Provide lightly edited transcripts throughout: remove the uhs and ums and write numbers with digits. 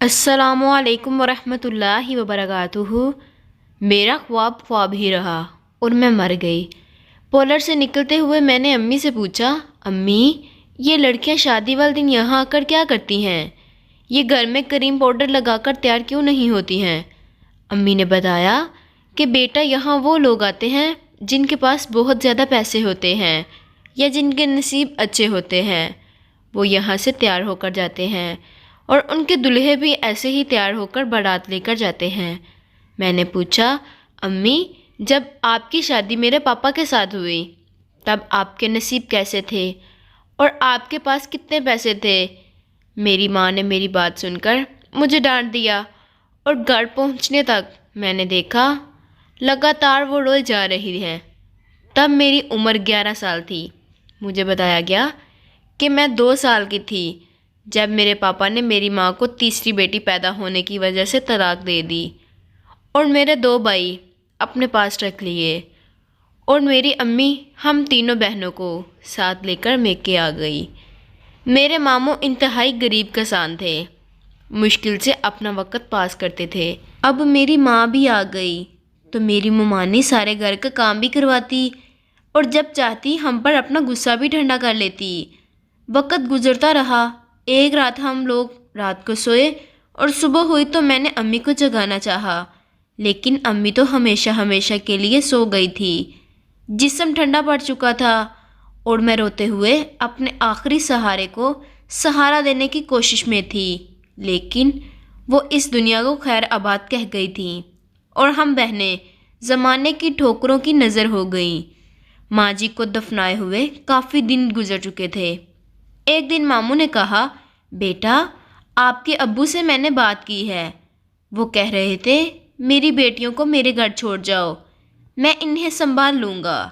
السلام علیکم ورحمۃ اللہ وبرکاتہ۔ میرا خواب ہی رہا اور میں مر گئی۔ پولر سے نکلتے ہوئے میں نے امی سے پوچھا، امی یہ لڑکیاں شادی والے دن یہاں آ کر کیا کرتی ہیں؟ یہ گھر میں کریم پاؤڈر لگا کر تیار کیوں نہیں ہوتی ہیں؟ امی نے بتایا کہ بیٹا یہاں وہ لوگ آتے ہیں جن کے پاس بہت زیادہ پیسے ہوتے ہیں یا جن کے نصیب اچھے ہوتے ہیں، وہ یہاں سے تیار ہو کر جاتے ہیں اور ان کے دلہے بھی ایسے ہی تیار ہو کر بارات لے کر جاتے ہیں۔ میں نے پوچھا، امی جب آپ کی شادی میرے پاپا کے ساتھ ہوئی تب آپ کے نصیب کیسے تھے اور آپ کے پاس کتنے پیسے تھے؟ میری ماں نے میری بات سن کر مجھے ڈانٹ دیا اور گھر پہنچنے تک میں نے دیکھا لگاتار وہ روئے جا رہی ہے۔ تب میری عمر 11 سال تھی۔ مجھے بتایا گیا کہ میں 2 سال کی تھی جب میرے پاپا نے میری ماں کو تیسری بیٹی پیدا ہونے کی وجہ سے طلاق دے دی اور میرے 2 بھائی اپنے پاس رکھ لیے، اور میری امی ہم تینوں بہنوں کو ساتھ لے کر میکے آ گئی۔ میرے ماموں انتہائی غریب کسان تھے، مشکل سے اپنا وقت پاس کرتے تھے۔ اب میری ماں بھی آ گئی تو میری ممانی سارے گھر کا کام بھی کرواتی اور جب چاہتی ہم پر اپنا غصہ بھی ٹھنڈا کر لیتی۔ وقت گزرتا رہا۔ ایک رات ہم لوگ رات کو سوئے اور صبح ہوئی تو میں نے امی کو جگانا چاہا، لیکن امی تو ہمیشہ کے لیے سو گئی تھی۔ جسم ٹھنڈا پڑ چکا تھا اور میں روتے ہوئے اپنے آخری سہارے کو سہارا دینے کی کوشش میں تھی، لیکن وہ اس دنیا کو خیر آباد کہہ گئی تھی اور ہم بہنیں زمانے کی ٹھوکروں کی نظر ہو گئیں۔ ماں جی کو دفنائے ہوئے کافی دن گزر چکے تھے۔ ایک دن ماموں نے کہا، بیٹا آپ کے ابو سے میں نے بات کی ہے، وہ کہہ رہے تھے میری بیٹیوں کو میرے گھر چھوڑ جاؤ، میں انہیں سنبھال لوں گا۔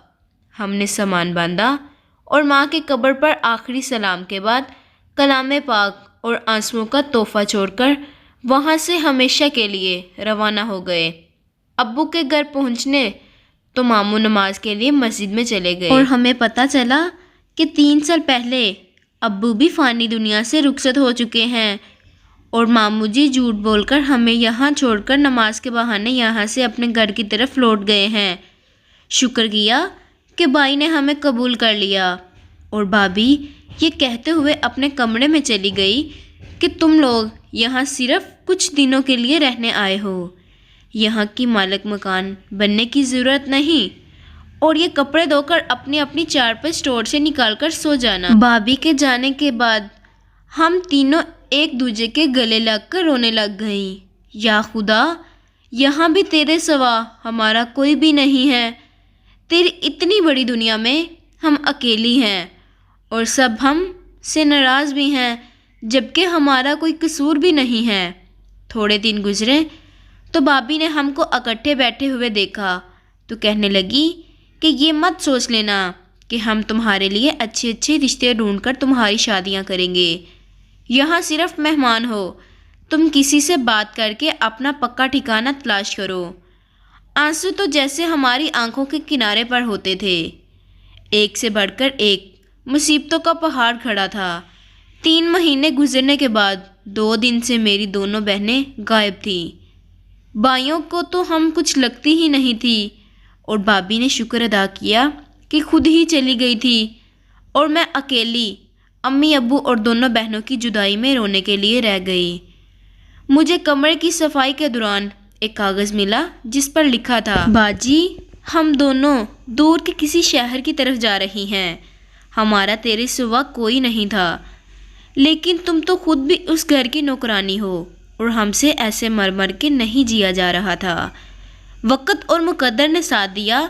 ہم نے سامان باندھا اور ماں کے قبر پر آخری سلام کے بعد کلام پاک اور آنسوؤں کا تحفہ چھوڑ کر وہاں سے ہمیشہ کے لیے روانہ ہو گئے۔ ابو کے گھر پہنچنے تو ماموں نماز کے لیے مسجد میں چلے گئے اور ہمیں پتہ چلا کہ 3 سال پہلے ابو بھی فانی دنیا سے رخصت ہو چکے ہیں، اور ماموں جی جھوٹ بول کر ہمیں یہاں چھوڑ کر نماز کے بہانے یہاں سے اپنے گھر کی طرف لوٹ گئے ہیں۔ شکر کیا کہ بھائی نے ہمیں قبول کر لیا، اور بھابھی یہ کہتے ہوئے اپنے کمرے میں چلی گئی کہ تم لوگ یہاں صرف کچھ دنوں کے لیے رہنے آئے ہو، یہاں کی مالک مکان بننے کی ضرورت نہیں، اور یہ کپڑے دھو کر اپنی اپنی چارپائی اسٹور سے نکال کر سو جانا۔ بھابھی کے جانے کے بعد ہم تینوں ایک دوسرے کے گلے لگ کر رونے لگ گئیں۔ یا خدا، یہاں بھی تیرے سوا ہمارا کوئی بھی نہیں ہے، تیری اتنی بڑی دنیا میں ہم اکیلی ہیں اور سب ہم سے ناراض بھی ہیں جبکہ ہمارا کوئی قصور بھی نہیں ہے۔ تھوڑے دن گزرے تو بھابھی نے ہم کو اکٹھے بیٹھے ہوئے دیکھا تو کہنے لگی کہ یہ مت سوچ لینا کہ ہم تمہارے لیے اچھے اچھے رشتے ڈھونڈ کر تمہاری شادیاں کریں گے، یہاں صرف مہمان ہو، تم کسی سے بات کر کے اپنا پکا ٹھکانہ تلاش کرو۔ آنسو تو جیسے ہماری آنکھوں کے کنارے پر ہوتے تھے، ایک سے بڑھ کر ایک مصیبتوں کا پہاڑ کھڑا تھا۔ 3 مہینے گزرنے کے بعد 2 دن سے میری دونوں بہنیں غائب تھیں۔ بھائیوں کو تو ہم کچھ لگتی ہی نہیں تھی، اور بھابھی نے شکر ادا کیا کہ خود ہی چلی گئی تھی، اور میں اکیلی امی ابو اور دونوں بہنوں کی جدائی میں رونے کے لیے رہ گئی۔ مجھے کمرے کی صفائی کے دوران ایک کاغذ ملا جس پر لکھا تھا، باجی ہم دونوں دور کے کسی شہر کی طرف جا رہی ہیں، ہمارا تیرے سوا کوئی نہیں تھا، لیکن تم تو خود بھی اس گھر کی نوکرانی ہو اور ہم سے ایسے مر مر کے نہیں جیا جا رہا تھا۔ وقت اور مقدر نے ساتھ دیا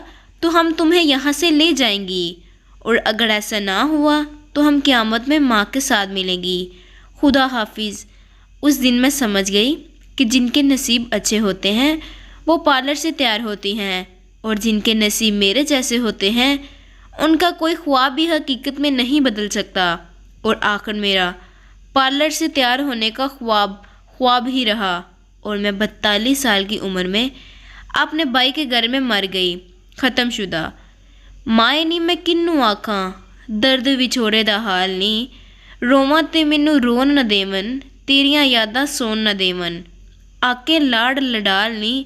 تو ہم تمہیں یہاں سے لے جائیں گی، اور اگر ایسا نہ ہوا تو ہم قیامت میں ماں کے ساتھ ملیں گی۔ خدا حافظ۔ اس دن میں سمجھ گئی کہ جن کے نصیب اچھے ہوتے ہیں وہ پارلر سے تیار ہوتی ہیں، اور جن کے نصیب میرے جیسے ہوتے ہیں ان کا کوئی خواب بھی حقیقت میں نہیں بدل سکتا، اور آخر میرا پارلر سے تیار ہونے کا خواب ہی رہا، اور میں 42 سال کی عمر میں اپنے بھائی کے گھر میں مر گئی، ختم شدہ۔ مائے نی میں کنوں آکھاں درد وچھوڑے دا حال نی، روواں تے مینوں رون نہ دیون ਤੇਰੀਆਂ ਯਾਦਾਂ ਸੌਣ ਨਾ ਦੇਵਨ, ਆਕੇ ਲਾੜ ਲਡਾਲ ਨੀ,